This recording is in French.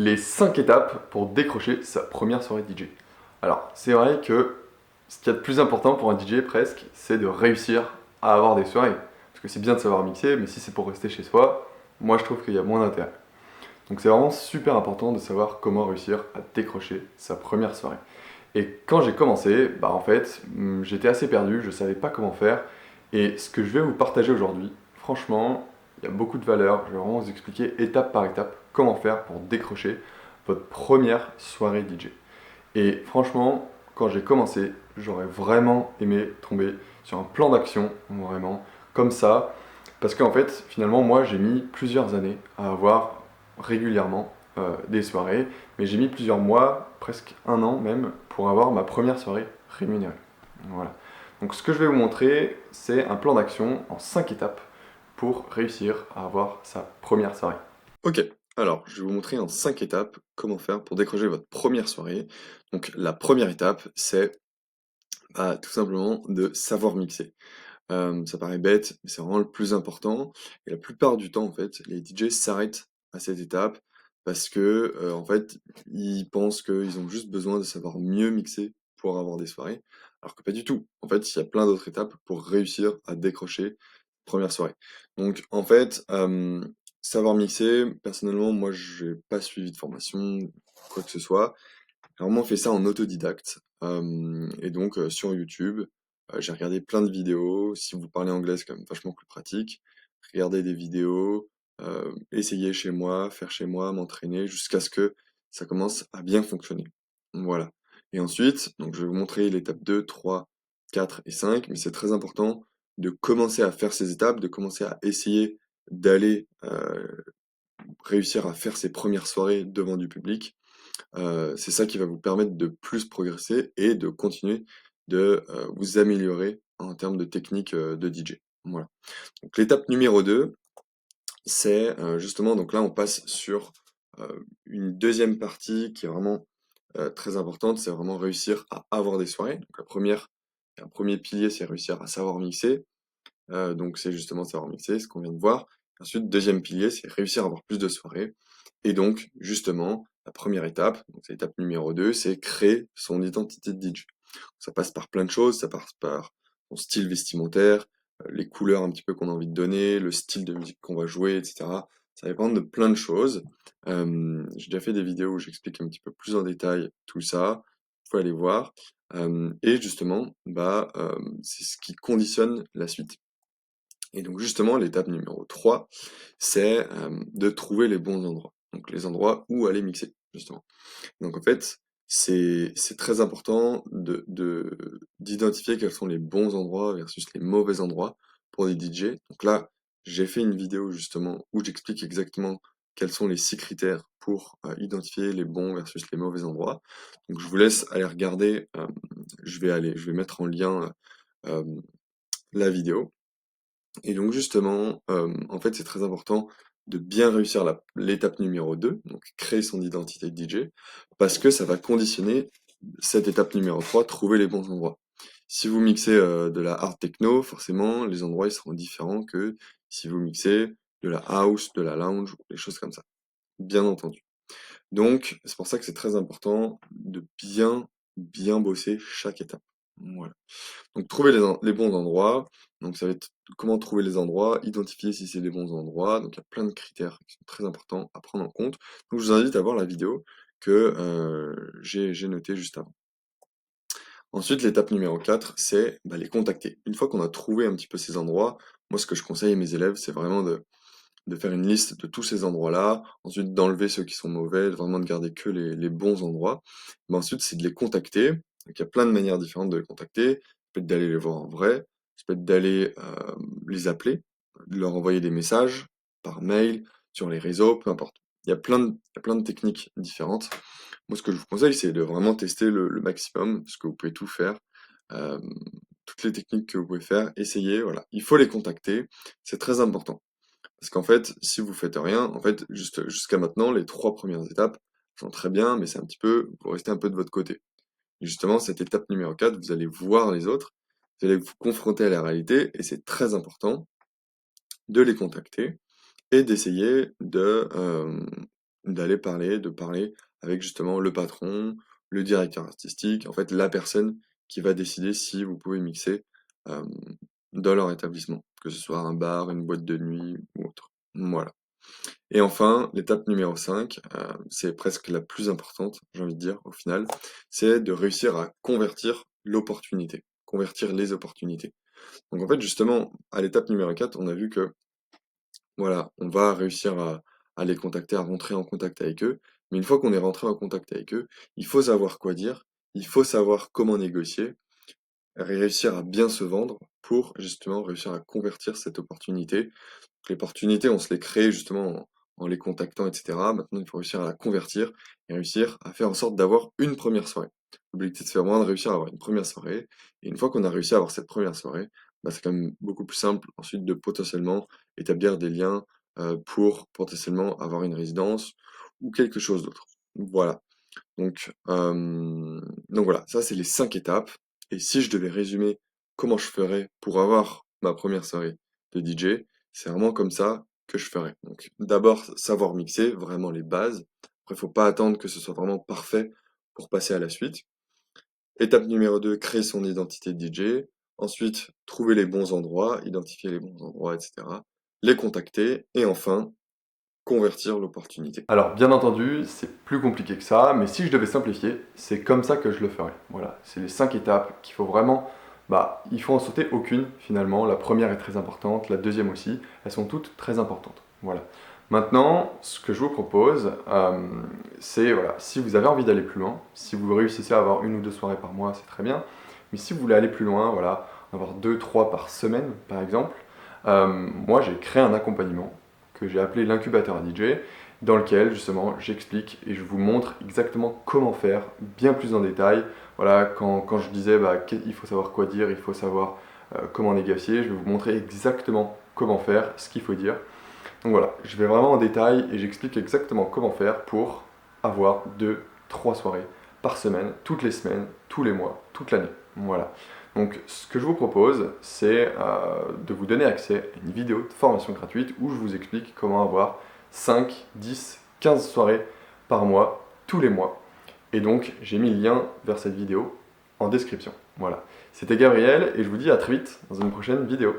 Les 5 étapes pour décrocher sa première soirée DJ. Alors, c'est vrai que ce qu'il y a de plus important pour un DJ presque, c'est de réussir à avoir des soirées. Parce que c'est bien de savoir mixer, mais si c'est pour rester chez soi, moi je trouve qu'il y a moins d'intérêt. Donc c'est vraiment super important de savoir comment réussir à décrocher sa première soirée. Et quand j'ai commencé, j'étais assez perdu, je ne savais pas comment faire. Et ce que je vais vous partager aujourd'hui, franchement, il y a beaucoup de valeur. Je vais vraiment vous expliquer étape par étape comment faire pour décrocher votre première soirée DJ. Et franchement, quand j'ai commencé, j'aurais vraiment aimé tomber sur un plan d'action, vraiment, comme ça. Parce qu'en fait, finalement, moi, j'ai mis plusieurs années à avoir régulièrement des soirées, mais j'ai mis plusieurs mois, presque un an même, pour avoir ma première soirée rémunérée. Voilà. Donc ce que je vais vous montrer, c'est un plan d'action en 5 étapes pour réussir à avoir sa première soirée. Ok, alors je vais vous montrer en 5 étapes comment faire pour décrocher votre première soirée. Donc la première étape, c'est tout simplement de savoir mixer. Ça paraît bête, mais c'est vraiment le plus important. Et la plupart du temps, en fait, les DJ s'arrêtent à cette étape parce que, en fait, ils pensent qu'ils ont juste besoin de savoir mieux mixer pour avoir des soirées, alors que pas du tout. En fait, il y a plein d'autres étapes pour réussir à décrocher première soirée. Donc, en fait, savoir mixer, personnellement, moi, j'ai pas suivi de formation, quoi que ce soit. J'ai vraiment fait ça en autodidacte. Et donc, sur YouTube, j'ai regardé plein de vidéos. Si vous parlez anglais, c'est quand même vachement plus pratique. Regarder des vidéos, essayer chez moi, faire chez moi, m'entraîner jusqu'à ce que ça commence à bien fonctionner. Voilà. Et ensuite, donc je vais vous montrer l'étape 2, 3, 4 et 5, mais c'est très important de commencer à faire ces étapes, de commencer à essayer d'aller, réussir à faire ses premières soirées devant du public. C'est ça qui va vous permettre de plus progresser et de continuer de, vous améliorer en termes de technique, de DJ. Voilà. Donc l'étape numéro 2, c'est, justement donc là on passe sur, une deuxième partie qui est vraiment, très importante, c'est vraiment réussir à avoir des soirées. Donc la première, un premier pilier, c'est réussir à savoir mixer. Donc c'est justement savoir mixer, ce qu'on vient de voir. Ensuite, deuxième pilier, c'est réussir à avoir plus de soirées. Et donc, justement, la première étape, donc c'est l'étape numéro 2, c'est créer son identité de DJ. Ça passe par plein de choses, ça passe par son style vestimentaire, les couleurs un petit peu qu'on a envie de donner, le style de musique qu'on va jouer, etc. Ça va dépendre de plein de choses. J'ai déjà fait des vidéos où j'explique un petit peu plus en détail tout ça. Vous pouvez aller voir. Et justement, c'est ce qui conditionne la suite. Et donc justement, l'étape numéro 3, c'est de trouver les bons endroits. Donc les endroits où aller mixer, justement. Donc en fait, c'est très important d'identifier quels sont les bons endroits versus les mauvais endroits pour les DJ. Donc là, j'ai fait une vidéo justement où j'explique exactement quels sont les 6 critères pour identifier les bons versus les mauvais endroits. Donc je vous laisse aller regarder, je vais mettre en lien euh, la vidéo. Et donc justement, en fait, c'est très important de bien réussir l'étape numéro 2, donc créer son identité de DJ, parce que ça va conditionner cette étape numéro 3, trouver les bons endroits. Si vous mixez, de la hard techno, forcément, les endroits, ils seront différents que si vous mixez de la house, de la lounge, ou des choses comme ça, bien entendu. Donc, c'est pour ça que c'est très important de bien bosser chaque étape. Voilà. Donc trouver les bons endroits, donc ça va être comment trouver les endroits, identifier si c'est les bons endroits, donc il y a plein de critères qui sont très importants à prendre en compte. Donc je vous invite à voir la vidéo que j'ai notée juste avant. Ensuite, l'étape numéro 4, c'est les contacter. Une fois qu'on a trouvé un petit peu ces endroits, moi ce que je conseille à mes élèves, c'est vraiment de faire une liste de tous ces endroits-là, ensuite d'enlever ceux qui sont mauvais, vraiment de garder que les bons endroits. Mais ensuite, c'est de les contacter. Donc, il y a plein de manières différentes de les contacter. Ça peut être d'aller les voir en vrai, ça peut être d'aller les appeler, de leur envoyer des messages par mail, sur les réseaux, peu importe. Il y a plein de techniques différentes. Moi, ce que je vous conseille, c'est de vraiment tester le maximum, parce que vous pouvez tout faire. Euh, Toutes les techniques que vous pouvez faire, essayez, voilà. Il faut les contacter, c'est très important. Parce qu'en fait, si vous faites rien, en fait, juste jusqu'à maintenant, les 3 premières étapes sont très bien, mais c'est un petit peu vous restez un peu de votre côté. Et justement, cette étape numéro 4, vous allez voir les autres, vous allez vous confronter à la réalité et c'est très important de les contacter et d'essayer de parler avec justement le patron, le directeur artistique, en fait la personne qui va décider si vous pouvez mixer euh, dans leur établissement, que ce soit un bar, une boîte de nuit ou autre. Voilà. Et enfin, l'étape numéro 5, c'est presque la plus importante, j'ai envie de dire, au final, c'est de réussir à convertir l'opportunité, convertir les opportunités. Donc en fait, justement, à l'étape numéro 4, on a vu que, voilà, on va réussir à les contacter, à rentrer en contact avec eux, mais une fois qu'on est rentré en contact avec eux, il faut savoir quoi dire, il faut savoir comment négocier, réussir à bien se vendre pour justement réussir à convertir cette opportunité. Les opportunités, on se les crée justement en les contactant, etc. Maintenant, il faut réussir à la convertir et réussir à faire en sorte d'avoir une première soirée. L'objectif, c'est vraiment de réussir à avoir une première soirée. Et une fois qu'on a réussi à avoir cette première soirée, bah, c'est quand même beaucoup plus simple ensuite de potentiellement établir des liens pour potentiellement avoir une résidence ou quelque chose d'autre. Voilà. Donc, donc voilà, ça c'est les 5 étapes. Et si je devais résumer comment je ferais pour avoir ma première soirée de DJ, c'est vraiment comme ça que je ferais. Donc d'abord savoir mixer, vraiment les bases. Après, faut pas attendre que ce soit vraiment parfait pour passer à la suite. Étape numéro 2, créer son identité de DJ. Ensuite, trouver les bons endroits, identifier les bons endroits, etc. Les contacter. Et enfin, convertir l'opportunité. Alors, bien entendu, c'est plus compliqué que ça, mais si je devais simplifier, c'est comme ça que je le ferais. Voilà, c'est les 5 étapes qu'il faut vraiment. Bah, il faut en sauter aucune finalement. La première est très importante, la deuxième aussi. Elles sont toutes très importantes. Voilà. Maintenant, ce que je vous propose, c'est voilà, si vous avez envie d'aller plus loin, si vous réussissez à avoir une ou deux soirées par mois, c'est très bien. Mais si vous voulez aller plus loin, voilà, en avoir deux, trois par semaine, par exemple, moi j'ai créé un accompagnement que j'ai appelé l'incubateur à DJ, dans lequel justement j'explique et je vous montre exactement comment faire, bien plus en détail. Voilà, quand je disais il faut savoir quoi dire, il faut savoir comment négocier, je vais vous montrer exactement comment faire, ce qu'il faut dire. Donc voilà, je vais vraiment en détail et j'explique exactement comment faire pour avoir 2, 3 soirées par semaine, toutes les semaines, tous les mois, toute l'année. Voilà. Donc ce que je vous propose, c'est de vous donner accès à une vidéo de formation gratuite où je vous explique comment avoir 5, 10, 15 soirées par mois, tous les mois. Et donc j'ai mis le lien vers cette vidéo en description. Voilà. C'était Gabriel et je vous dis à très vite dans une prochaine vidéo.